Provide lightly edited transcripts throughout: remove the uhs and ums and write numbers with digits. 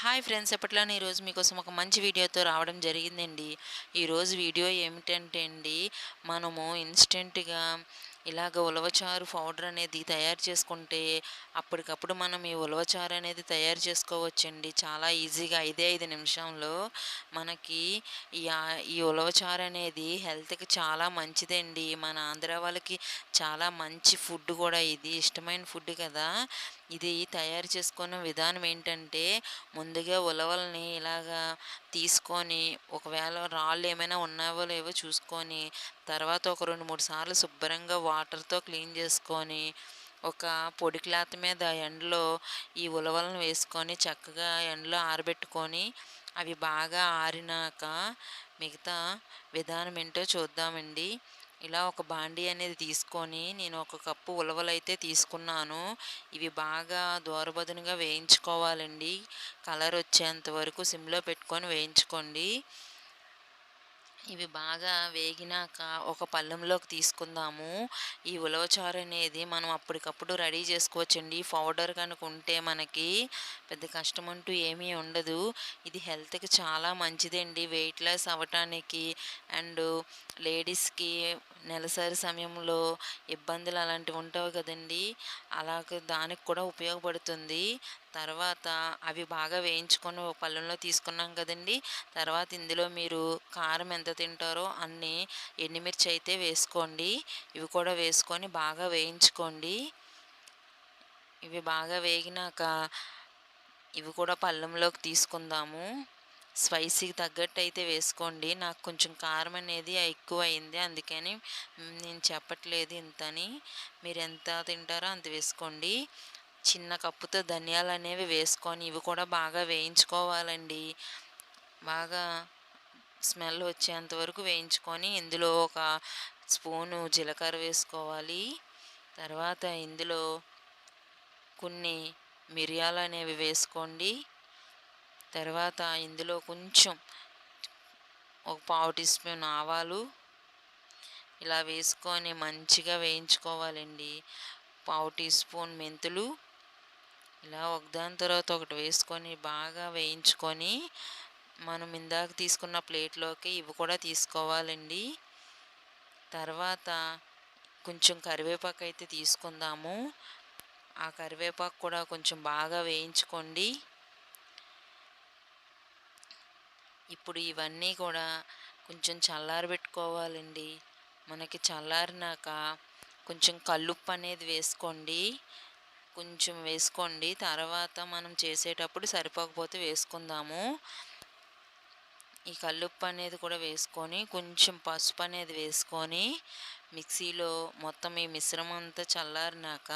Hi friends, ఎప్పట్లానే ఈరోజు మీకోసం ఒక మంచి వీడియోతో రావడం జరిగిందండి. ఈరోజు వీడియో ఏమిటంటే అండి, మనము ఇన్స్టెంట్‌గా ఇలాగ ఉలవచారు పౌడర్ అనేది తయారు చేసుకుంటే, అప్పటికప్పుడు మనం ఈ ఉలవచారు అనేది తయారు చేసుకోవచ్చండి. చాలా ఈజీగా 5 నిమిషంలో మనకి ఈ ఉలవచారు అనేది హెల్త్‌కి చాలా మంచిదండి. మన ఆంధ్ర వాళ్ళకి చాలా మంచి ఫుడ్ కూడా ఇది. ఇష్టమైన ఫుడ్ కదా! ఇది తయారు చేసుకున్న విధానం ఏంటంటే, ముందుగా ఉలవల్ని ఇలాగా తీసుకొని, ఒకవేళ రాళ్ళు ఏమైనా ఉన్నావో లేవో చూసుకొని, తర్వాత ఒక 2, 3 సార్లు శుభ్రంగా వాటర్‌తో క్లీన్ చేసుకొని, ఒక పొడి క్లాత్ మీద ఎండలో ఈ ఉలవలను వేసుకొని చక్కగా ఎండలో ఆరబెట్టుకొని, అవి బాగా ఆరినాక మిగతా విధానం ఏంటో చూద్దామండి. ఇలా ఒక బాండీ అనేది తీసుకొని, నేను ఒక కప్పు ఉలవలైతే తీసుకున్నాను. ఇవి బాగా దోరబదునుగా వేయించుకోవాలండి. కలర్ వచ్చేంత వరకు సిమ్‌లో పెట్టుకొని వేయించుకోండి. ఇవి బాగా వేగినాక ఒక పళ్ళెంలోకి తీసుకుందాము. ఈ ఉలవచారు అనేది మనం అప్పటికప్పుడు రెడీ చేసుకోవచ్చండి. పౌడర్ కనుక ఉంటే మనకి పెద్ద కష్టం అంటూ ఏమీ ఉండదు. ఇది హెల్త్‌కి చాలా మంచిదండి. వెయిట్ లాస్ అవ్వటానికి అండ్ లేడీస్‌కి నెలసరి సమయంలో ఇబ్బందులు అలాంటివి ఉంటాయి కదండీ! దానికి కూడా ఉపయోగపడుతుంది. తర్వాత అవి బాగా వేయించుకొని ఒక పళ్ళెంలో తీసుకున్నాం కదండీ! తర్వాత ఇందులో మీరు కారం ఎంత తింటారో అన్ని ఎండుమిర్చి అయితే వేసుకోండి. ఇవి కూడా వేసుకొని బాగా వేయించుకోండి. ఇవి బాగా వేగినాక ఇవి కూడా పళ్ళెంలోకి తీసుకుందాము. స్పైసీకి తగ్గట్టు అయితే వేసుకోండి. నాకు కొంచెం కారం అనేది ఎక్కువయింది. అందుకని నేను చెప్పట్లేదు ఇంతని. మీరు ఎంత తింటారో అంత వేసుకోండి. చిన్న కప్పుతో ధనియాలనేవి వేసుకొని ఇవి కూడా బాగా వేయించుకోవాలండి. బాగా స్మెల్ వచ్చేంత వరకు వేయించుకొని, ఇందులో ఒక స్పూను జీలకర్ర వేసుకోవాలి. తర్వాత ఇందులో కొన్ని మిరియాలనేవి వేసుకోండి. తర్వాత ఇందులో కొంచెం ఒక పావు టీ స్పూన్ ఆవాలు ఇలా వేసుకొని మంచిగా వేయించుకోవాలండి. పావు టీ స్పూన్ మెంతులు ఇలా ఒకదాని తర్వాత ఒకటి వేసుకొని బాగా వేయించుకొని, మనం ఇందాక తీసుకున్న ప్లేట్లోకి ఇవి కూడా తీసుకోవాలండి. తర్వాత కొంచెం కరివేపాకు అయితే తీసుకుందాము. ఆ కరివేపాకు కూడా కొంచెం బాగా వేయించుకోండి. ఇప్పుడు ఇవన్నీ కూడా కొంచెం చల్లారబెట్టుకోవాలండి. మనకి చల్లారినాక కొంచెం కల్లుప్పు అనేది వేసుకోండి. కొంచెం వేసుకోండి. తర్వాత మనం చేసేటప్పుడు సరిపోకపోతే వేసుకుందాము. ఈ కల్లుప్పు అనేది కూడా వేసుకొని, కొంచెం పసుపు అనేది వేసుకొని, మిక్సీలో మొత్తం ఈ మిశ్రమం అంతా చల్లారినాక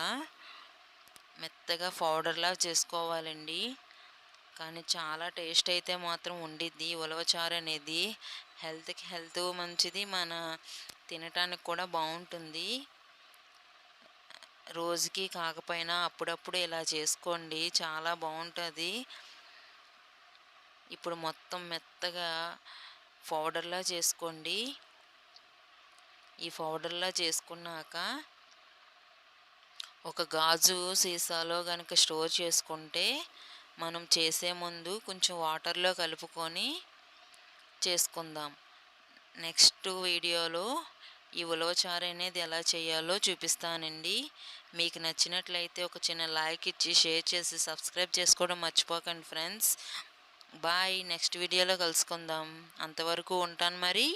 మెత్తగా పౌడర్లా చేసుకోవాలండి. కానీ చాలా టేస్ట్ అయితే మాత్రం ఉండిద్ది. ఉలవచారు అనేది హెల్త్‌కి హెల్త్ మంచిది. మన తినటానికి కూడా బాగుంటుంది. రోజుకి కాకపోయినా అప్పుడప్పుడు ఇలా చేసుకోండి. చాలా బాగుంటుంది. ఇప్పుడు మొత్తం మెత్తగా పౌడర్లా చేసుకోండి. ఈ పౌడర్లా చేసుకున్నాక ఒక గాజు సీసాలో కనుక స్టోర్ చేసుకుంటే, మనం చేసే ముందు కొంచెం వాటర్లో కలుపుకొని చేసుకుందాం. నెక్స్ట్ వీడియోలో ఈ ఉలవచారు అనేది ఎలా చేయాలో చూపిస్తానండి. మీకు నచ్చినట్లయితే ఒక చిన్న లైక్ ఇచ్చి, షేర్ చేసి, సబ్స్క్రైబ్ చేసుకోవడం మర్చిపోకండి ఫ్రెండ్స్. బాయ్. నెక్స్ట్ వీడియోలో కలుసుకుందాం. అంతవరకు ఉంటాను మరి.